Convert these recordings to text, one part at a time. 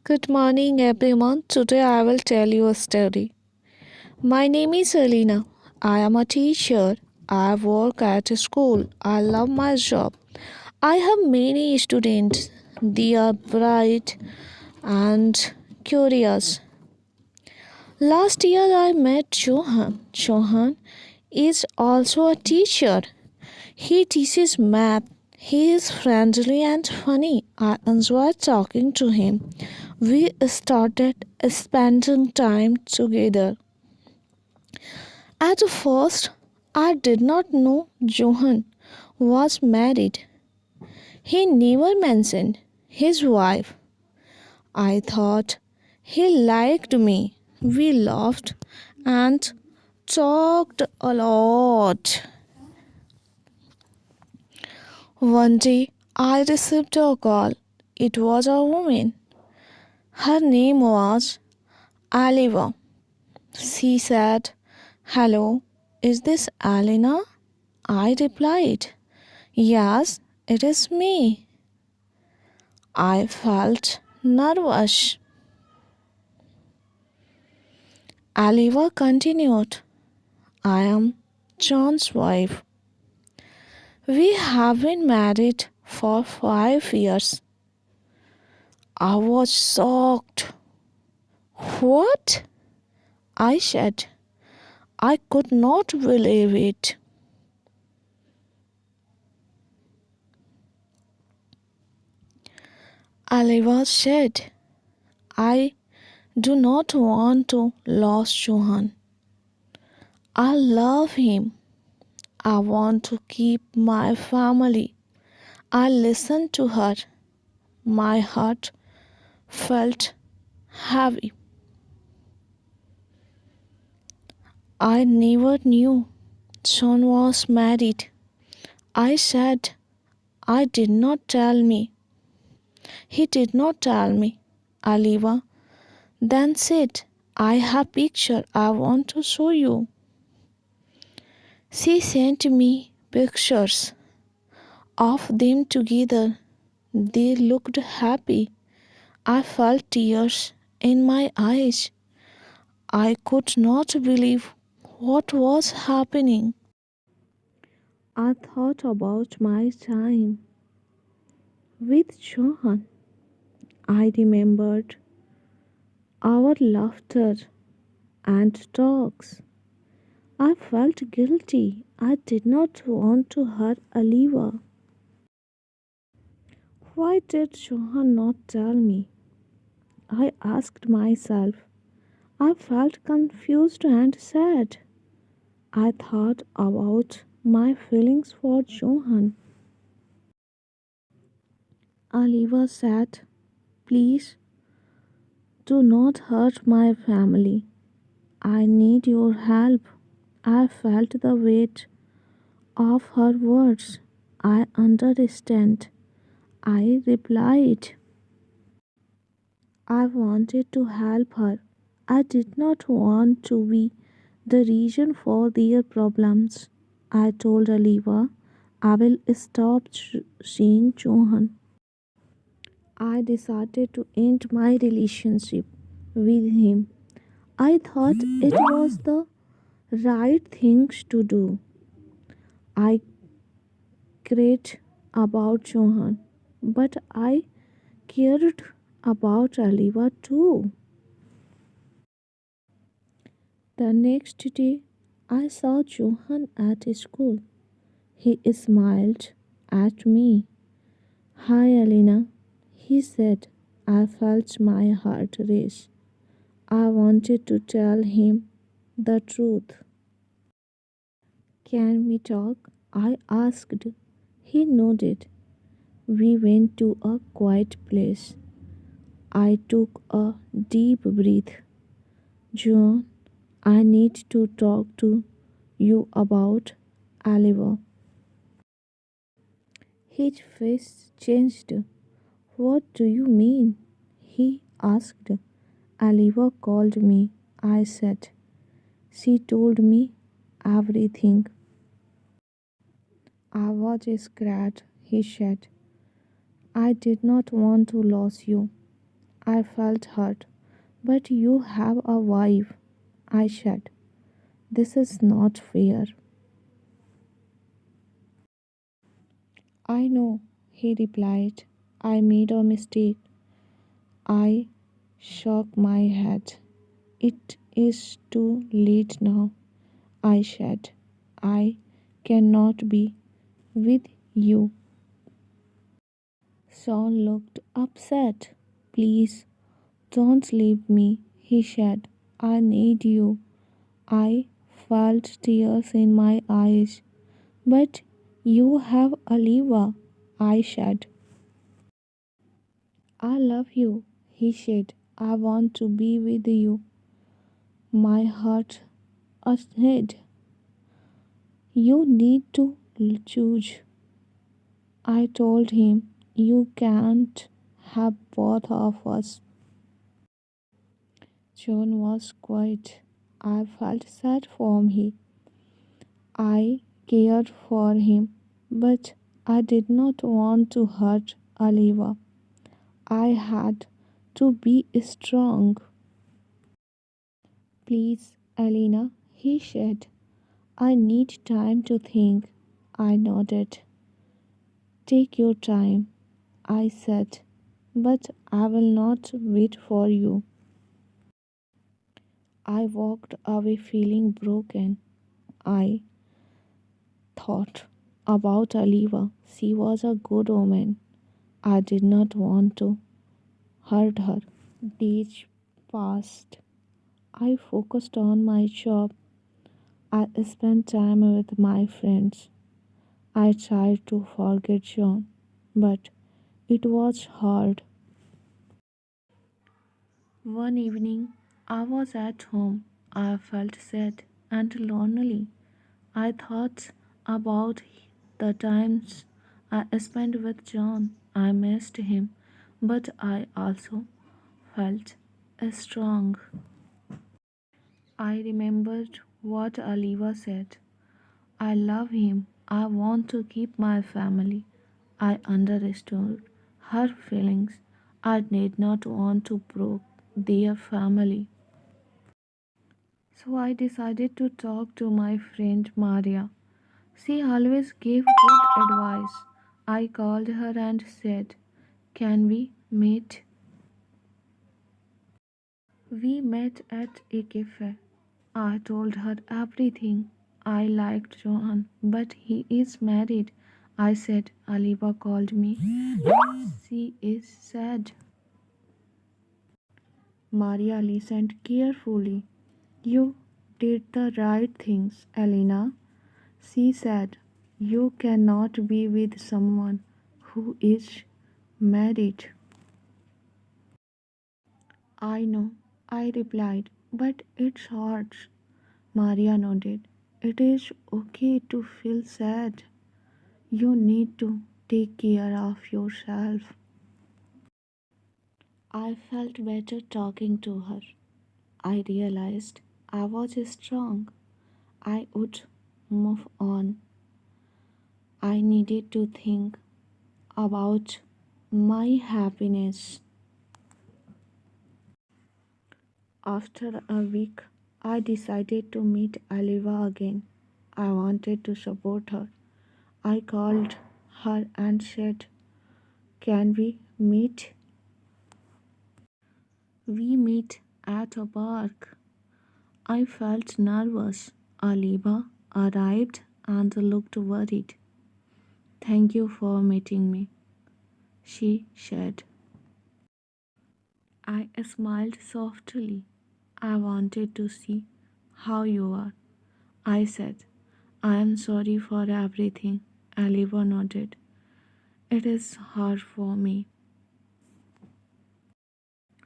Good morning, everyone. Today I will tell you a story. My name is Alina. I am a teacher. I work at a school. I love my job. I have many students. They are bright and curious. Last year I met Johan. Johan is also a teacher. He teaches math. He is friendly and funny. I enjoy talking to him. We started spending time together. At first, I did not know Johan was married. He never mentioned his wife. I thought he liked me. We laughed and talked a lot. One day, I received a call. It was a woman. Her name was Aliva. She said, "Hello, is this Alina?" I replied, "Yes, it is me." I felt nervous. Aliva continued, "I am John's wife. We have been married for 5 years." I was shocked. "What?" I said. I could not believe it. Aliva said, "I do not want to lose Johan. I love him. I want to keep my family." I listened to her. My heart felt heavy. I never knew John was married. I said, "I did not tell me." He did not tell me. Aliva then said, "I have picture I want to show you." She sent me pictures of them together. They looked happy. I felt tears in my eyes. I could not believe what was happening. I thought about my time with Johan. I remembered our laughter and talks. I felt guilty. I did not want to hurt Aliva. Why did Johan not tell me? I asked myself. I felt confused and sad. I thought about my feelings for Johan. Aliva said, "Please do not hurt my family. I need your help." I felt the weight of her words. "I understand." I replied. I wanted to help her. I did not want to be the reason for their problems. I told Aliva I will stop seeing Johan. I decided to end my relationship with him. I thought it was the right things to do. I cared about Johan, but I cared about Aliva too. The next day, I saw Johan at school. He smiled at me. "Hi, Alina," he said. I felt my heart race. I wanted to tell him the truth. "Can we talk?" I asked. He nodded. We went to a quiet place. I took a deep breath. "John, I need to talk to you about Oliver." His face changed. "What do you mean?" he asked. "Oliver called me," I said. "She told me everything." "I was scared," he said. "I did not want to lose you. I felt hurt. But you have a wife, I said. This is not fair. I know, he replied. I made a mistake. I shook my head. It is too late now, I said. I cannot be with you. Sean looked upset. Please don't leave me, he said. I need you. I felt tears in my eyes. But you have Aliva, I said. I love you, he said. I want to be with you. My heart ahead. You need to choose. I told him, you can't have both of us. John was quiet. I felt sad for him. I cared for him, but I did not want to hurt Aliva. I had to be strong. Please, Elena, he said. I need time to think. I nodded. Take your time, I said, but I will not wait for you. I walked away feeling broken. I thought about Aliva. She was a good woman. I did not want to hurt her. Days passed. I focused on my job. I spent time with my friends. I tried to forget John, but it was hard. One evening, I was at home. I felt sad and lonely. I thought about the times I spent with John. I missed him, but I also felt strong. I remembered what Aliva said. I love him. I want to keep my family. I understood her feelings. I did not want to break their family. So I decided to talk to my friend Maria. She always gave good advice. I called her and said, can we meet? We met at a cafe. I told her everything. I liked Johan, but he is married. I said, Aliba called me. She is sad. Maria listened carefully. You did the right things, Elena. She said, you cannot be with someone who is married. I know, I replied, but it's hard. Maria nodded. It is okay to feel sad. You need to take care of yourself. I felt better talking to her. I realized I was strong. I would move on. I needed to think about my happiness. After a week, I decided to meet Aliva again. I wanted to support her. I called her and said, can we meet? We meet at a park. I felt nervous. Aliba arrived and looked worried. Thank you for meeting me, she said. I smiled softly. I wanted to see how you are. I said, I am sorry for everything. Aliba nodded. It is hard for me.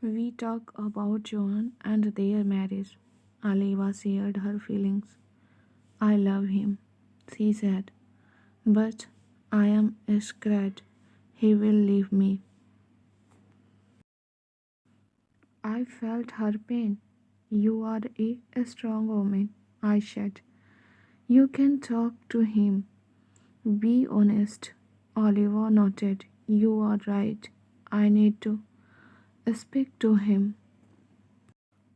We talked about Joan and their marriage. Aliva shared her feelings. I love him, she said, but I am scared he will leave me. I felt her pain. You are a strong woman, I said. You can talk to him. Be honest. Oliver nodded. You are right. I need to Speak to him.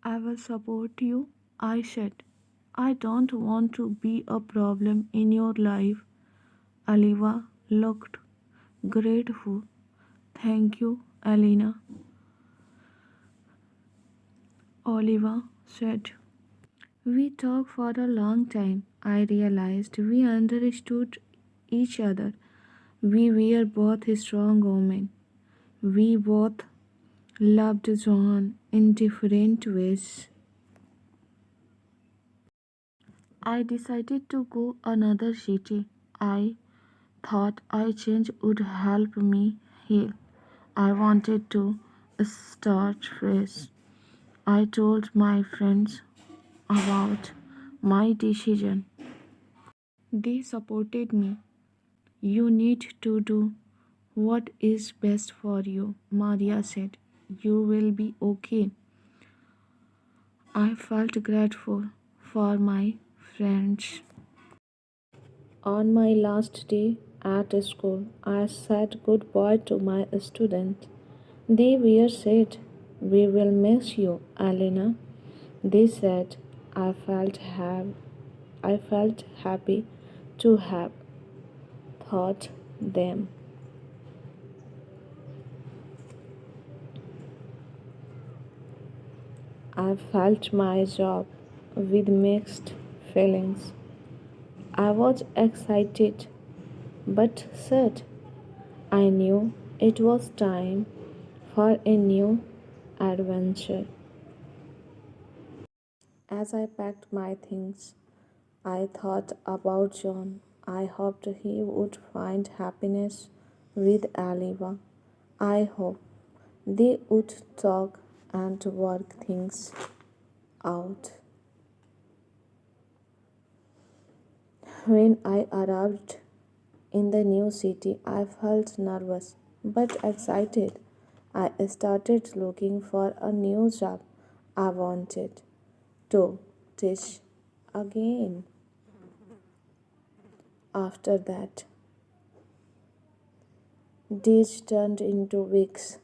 I will support you, I said. I don't want to be a problem in your life. Aliva looked grateful. Thank you, Alina, Oliva said. We talked for a long time. I realized we understood each other. We were both strong women. We both loved Johan in different ways. I decided to go another city. I thought a change would help me heal. I wanted to start fresh. I told my friends about my decision. They supported me. You need to do what is best for you, Maria said. You will be okay. I felt grateful for my friends. On my last day at school, I said goodbye to my students. They were said, "We will miss you, Alina." They said, I felt have I felt happy to have taught them. I felt my job with mixed feelings. I was excited but sad. I knew it was time for a new adventure. As I packed my things, I thought about John. I hoped he would find happiness with Aliva. I hoped they would talk and work things out. When I arrived in the new city, I felt nervous but excited. I started looking for a new job. I wanted to teach again. After that, days turned into weeks.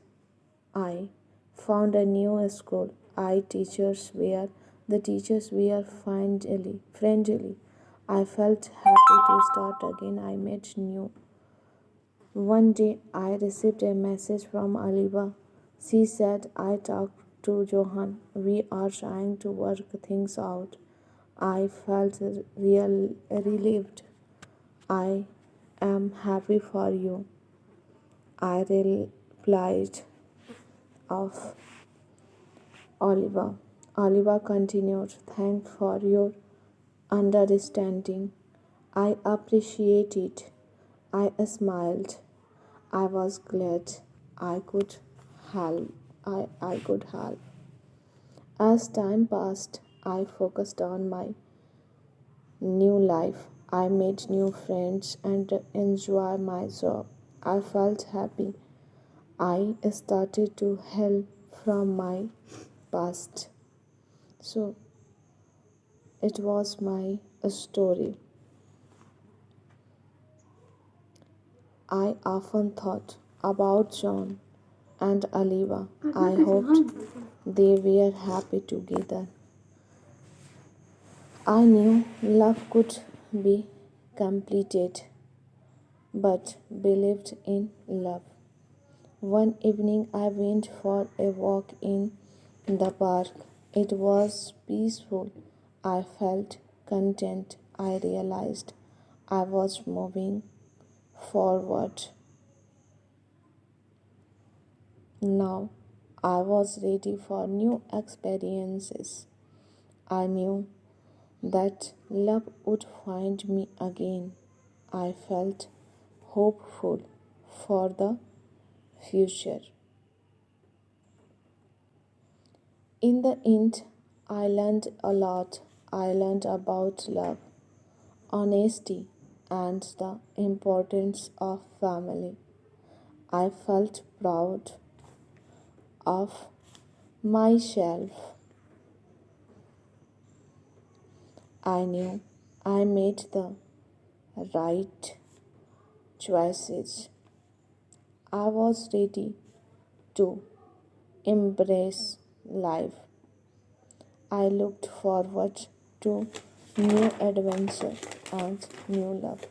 I found a new school. The teachers were friendly. I felt happy to start again. I met new. One day I received a message from Aliva. She said I talked to Johan. We are trying to work things out. I felt relieved. I am happy for you. I replied of Oliver. Oliver continued, "Thanks for your understanding. I appreciate it." I smiled. I was glad I could help. I could help. As time passed, I focused on my new life. I made new friends and enjoyed my job. I felt happy. I started to heal from my past. So it was my story. I often thought about John and Aliva. I hoped they were happy together. I knew love could be completed, but believed in love. One evening I went for a walk in the park. It was peaceful. I felt content. I realized I was moving forward. Now I was ready for new experiences. I knew that love would find me again. I felt hopeful for the future. In the end, I learned a lot. I learned about love, honesty, and the importance of family. I felt proud of myself. I knew I made the right choices. I was ready to embrace life. I looked forward to new adventure and new love.